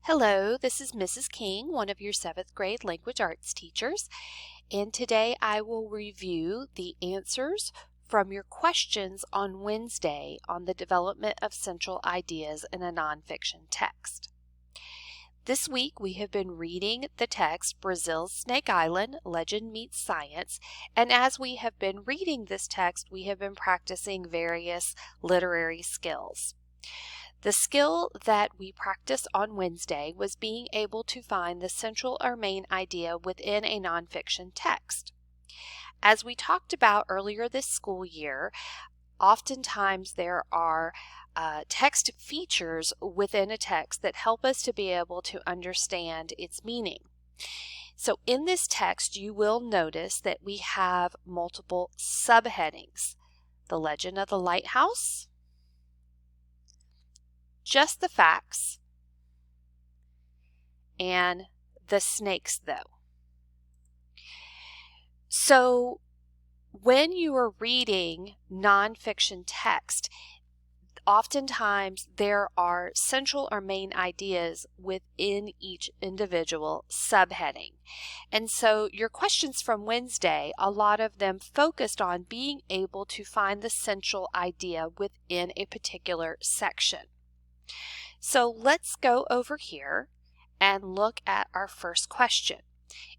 Hello, this is Mrs. King, one of your 7th grade language arts teachers, and today I will review the answers from your questions on Wednesday on the development of central ideas in a nonfiction text. This week we have been reading the text Brazil's Snake Island, Legend Meets Science, and as we have been reading this text, we have been practicing various literary skills. The skill that we practiced on Wednesday was being able to find the central or main idea within a nonfiction text. As we talked about earlier this school year, oftentimes there are text features within a text that help us to be able to understand its meaning. So in this text, you will notice that we have multiple subheadings. The Legend of the Lighthouse, Just the Facts, and The Snakes, though. So when you are reading nonfiction text, oftentimes there are central or main ideas within each individual subheading. And so your questions from Wednesday, a lot of them focused on being able to find the central idea within a particular section. So let's go over here and look at our first question.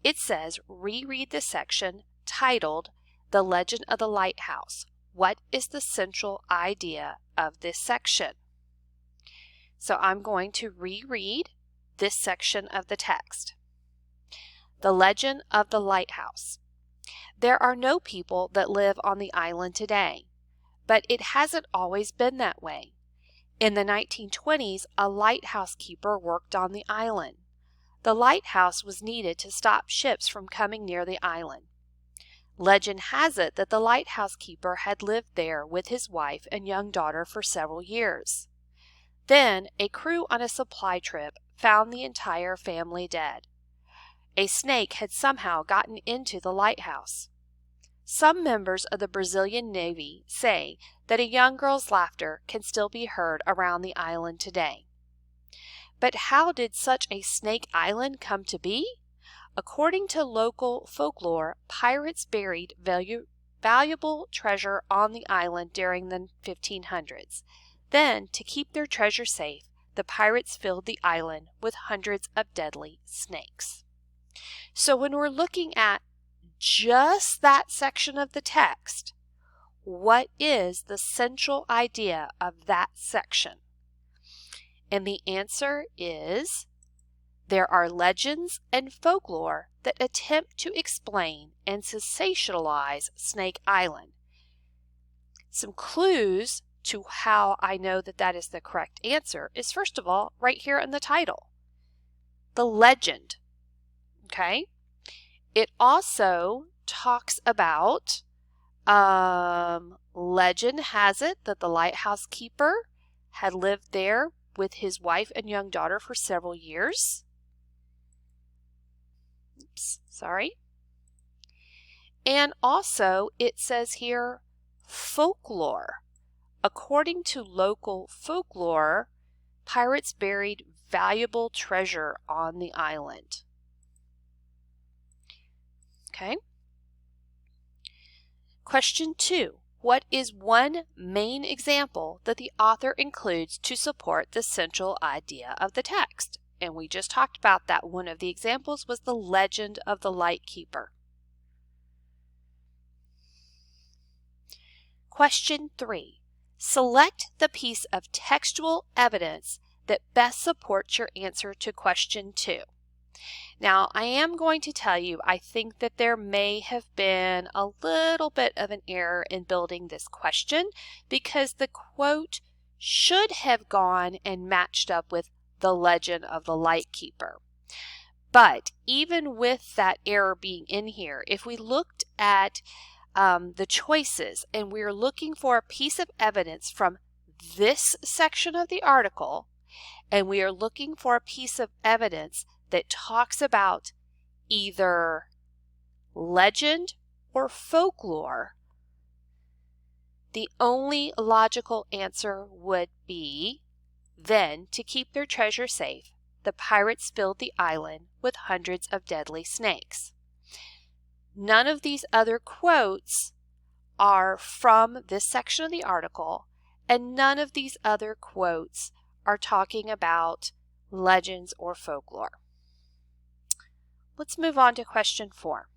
It says, reread the section titled The Legend of the Lighthouse. What is the central idea of this section? So I'm going to reread this section of the text. The Legend of the Lighthouse. There are no people that live on the island today, but it hasn't always been that way. In the 1920s, a lighthouse keeper worked on the island. The lighthouse was needed to stop ships from coming near the island. Legend has it that the lighthouse keeper had lived there with his wife and young daughter for several years. Then, a crew on a supply trip found the entire family dead. A snake had somehow gotten into the lighthouse. Some members of the Brazilian Navy say that a young girl's laughter can still be heard around the island today. But how did such a snake island come to be? According to local folklore, pirates buried valuable treasure on the island during the 1500s. Then, to keep their treasure safe, the pirates filled the island with hundreds of deadly snakes. So when we're looking at just that section of the text, what is the central idea of that section? And the answer is, there are legends and folklore that attempt to explain and sensationalize Snake Island. Some clues to how I know that that is the correct answer is, first of all, right here in the title. The legend. Okay? It also talks about, legend has it that the lighthouse keeper had lived there with his wife and young daughter for several years. Oops, sorry. And also it says here, folklore. According to local folklore, pirates buried valuable treasure on the island. Okay. Question 2. What is one main example that the author includes to support the central idea of the text? And we just talked about that. One of the examples was the Legend of the Lightkeeper. Question 3. Select the piece of textual evidence that best supports your answer to question 2. Now, I am going to tell you, I think that there may have been a little bit of an error in building this question because the quote should have gone and matched up with the Legend of the Lightkeeper. But even with that error being in here, if we looked at the choices and we're looking for a piece of evidence from this section of the article, and we are looking for a piece of evidence that talks about either legend or folklore, the only logical answer would be then to keep their treasure safe, the pirates filled the island with hundreds of deadly snakes. None of these other quotes are from this section of the article, and none of these other quotes are talking about legends or folklore. Let's move on to question 4.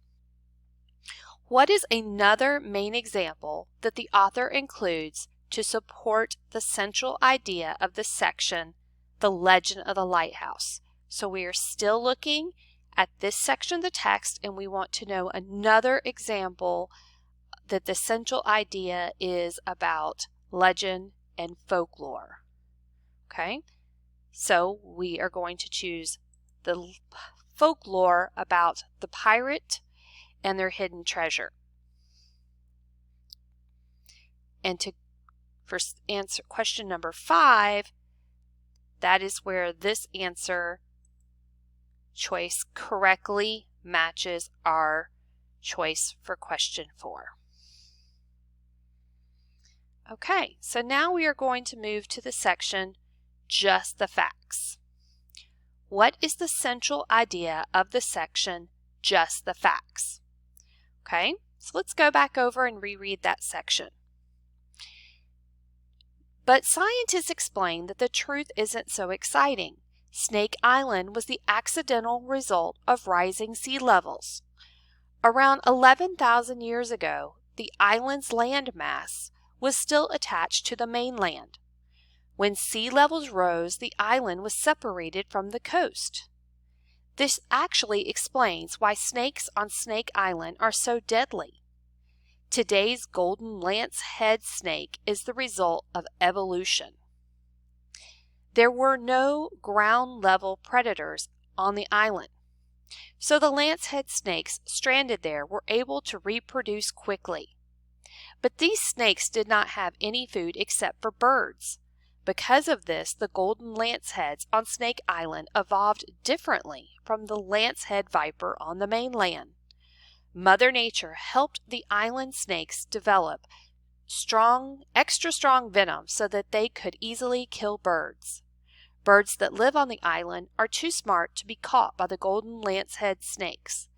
What is another main example that the author includes to support the central idea of the section, The Legend of the Lighthouse? So we are still looking at this section of the text, and we want to know another example that the central idea is about legend and folklore. Okay, so we are going to choose the folklore about the pirate and their hidden treasure. And for answer question number 5, that is where this answer choice correctly matches our choice for question 4. Okay, so now we are going to move to the section, Just the Facts. What is the central idea of the section, Just the Facts? Okay, so let's go back over and reread that section. But scientists explain that the truth isn't so exciting. Snake Island was the accidental result of rising sea levels. Around 11,000 years ago, the island's landmass was still attached to the mainland. When sea levels rose, the island was separated from the coast. This actually explains why snakes on Snake Island are so deadly. Today's golden lance-head snake is the result of evolution. There were no ground-level predators on the island, so the lance-head snakes stranded there were able to reproduce quickly. But these snakes did not have any food except for birds. Because of this, the golden lanceheads on Snake Island evolved differently from the lancehead viper on the mainland. Mother Nature helped the island snakes develop extra strong venom so that they could easily kill birds. Birds that live on the island are too smart to be caught by the golden lancehead snakes.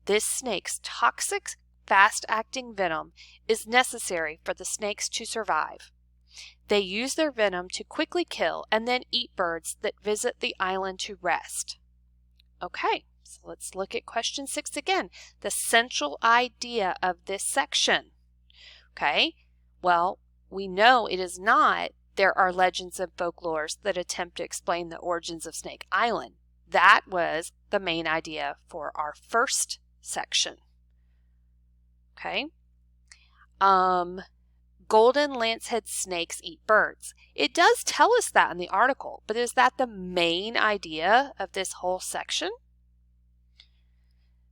This snake's toxic, fast-acting venom is necessary for the snakes to survive. They use their venom to quickly kill and then eat birds that visit the island to rest. Okay, so let's look at question 6 again. The central idea of this section. Okay, well, we know it is not there are legends and folklores that attempt to explain the origins of Snake Island. That was the main idea for our first section. Okay. Golden lancehead snakes eat birds. It does tell us that in the article, but is that the main idea of this whole section?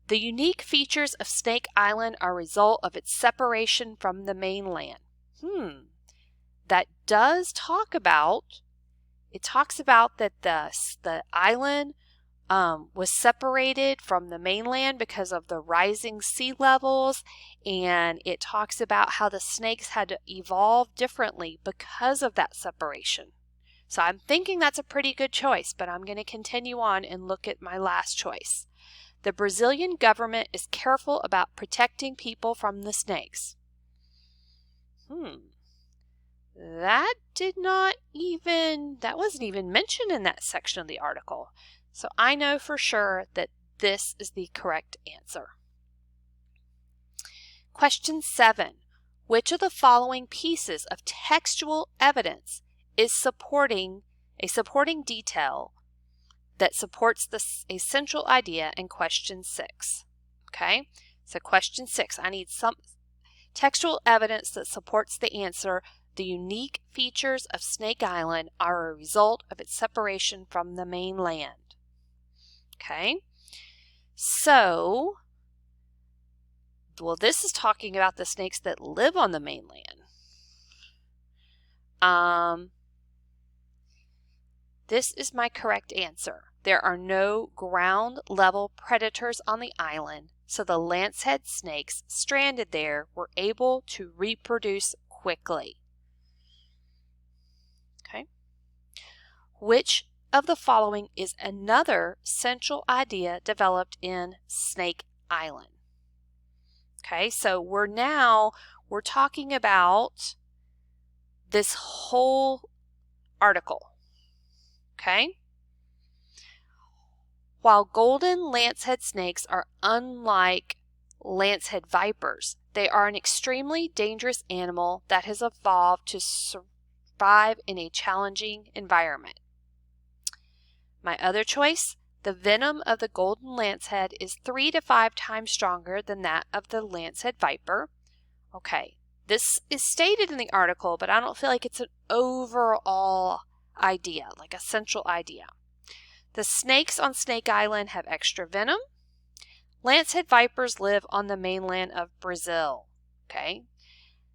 The unique features of Snake Island are a result of its separation from the mainland. That does talk about, it talks about that the island was separated from the mainland because of the rising sea levels, and it talks about how the snakes had to evolve differently because of that separation. So I'm thinking that's a pretty good choice, but I'm going to continue on and look at my last choice. The Brazilian government is careful about protecting people from the snakes. That wasn't even mentioned in that section of the article. So I know for sure that this is the correct answer. Question 7. Which of the following pieces of textual evidence is a supporting detail that supports a central idea in question 6? Okay, so question 6, I need some textual evidence that supports the answer. The unique features of Snake Island are a result of its separation from the mainland. Okay, so, well, this is talking about the snakes that live on the mainland. This is my correct answer. There are no ground-level predators on the island, so the lancehead snakes stranded there were able to reproduce quickly. Okay. Which of the following is another central idea developed in Snake Island? Okay, so we're talking about this whole article. Okay? While golden lancehead snakes are unlike lancehead vipers, they are an extremely dangerous animal that has evolved to survive in a challenging environment. My other choice, the venom of the golden lancehead is 3 to 5 times stronger than that of the lancehead viper. Okay, this is stated in the article, but I don't feel like it's an overall idea, like a central idea. The snakes on Snake Island have extra venom. Lancehead vipers live on the mainland of Brazil. Okay,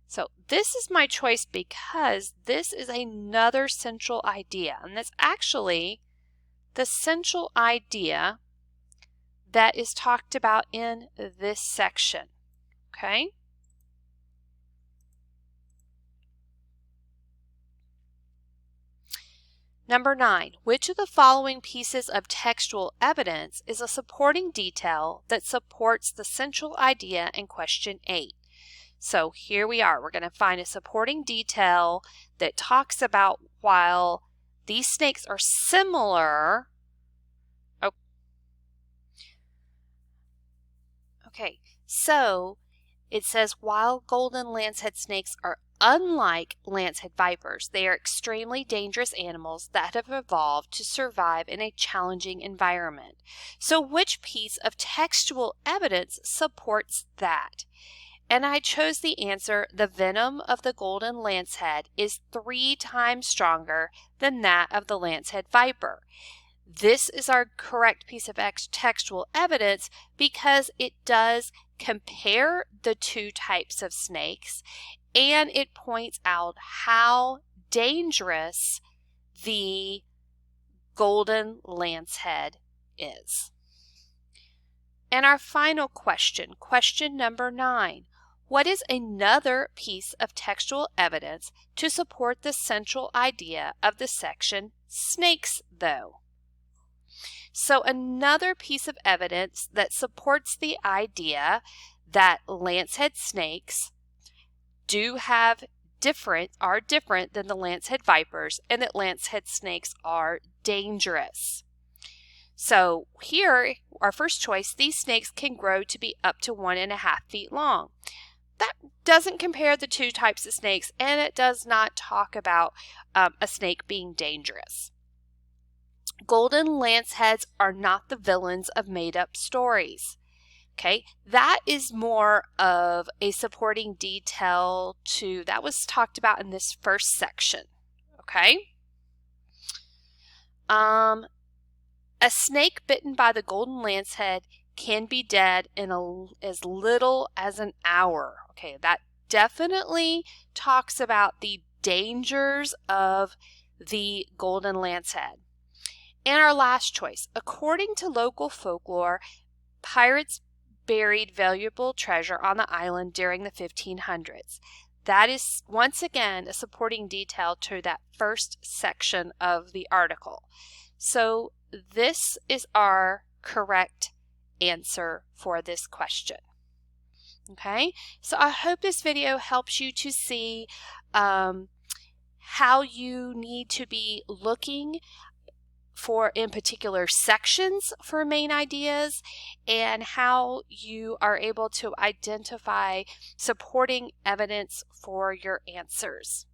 so this is my choice because this is another central idea, and that's actually the central idea that is talked about in this section. Okay. Number 9, which of the following pieces of textual evidence is a supporting detail that supports the central idea in question 8? So here we are. We're going to find a supporting detail that talks about while these snakes are similar. Okay, so it says while golden lancehead snakes are unlike lancehead vipers, they are extremely dangerous animals that have evolved to survive in a challenging environment. So which piece of textual evidence supports that? And I chose the answer, the venom of the golden lancehead is 3 times stronger than that of the lancehead viper. This is our correct piece of textual evidence because it does compare the two types of snakes, and it points out how dangerous the golden lancehead is. And our final question, question number 9. What is another piece of textual evidence to support the central idea of the section snakes, though? So another piece of evidence that supports the idea that lancehead snakes are different than the lancehead vipers, and that lancehead snakes are dangerous. So here, our first choice, these snakes can grow to be up to 1.5 feet long. That doesn't compare the two types of snakes, and it does not talk about a snake being dangerous. Golden lanceheads are not the villains of made-up stories. Okay, that is more of a supporting detail that was talked about in this first section. Okay. A snake bitten by the golden lancehead can be dead in as little as an hour. Okay, that definitely talks about the dangers of the golden lancehead. And our last choice, according to local folklore, pirates buried valuable treasure on the island during the 1500s. That is, once again, a supporting detail to that first section of the article. So this is our correct answer for this question. Okay, so I hope this video helps you to see how you need to be looking for in particular sections for main ideas, and how you are able to identify supporting evidence for your answers.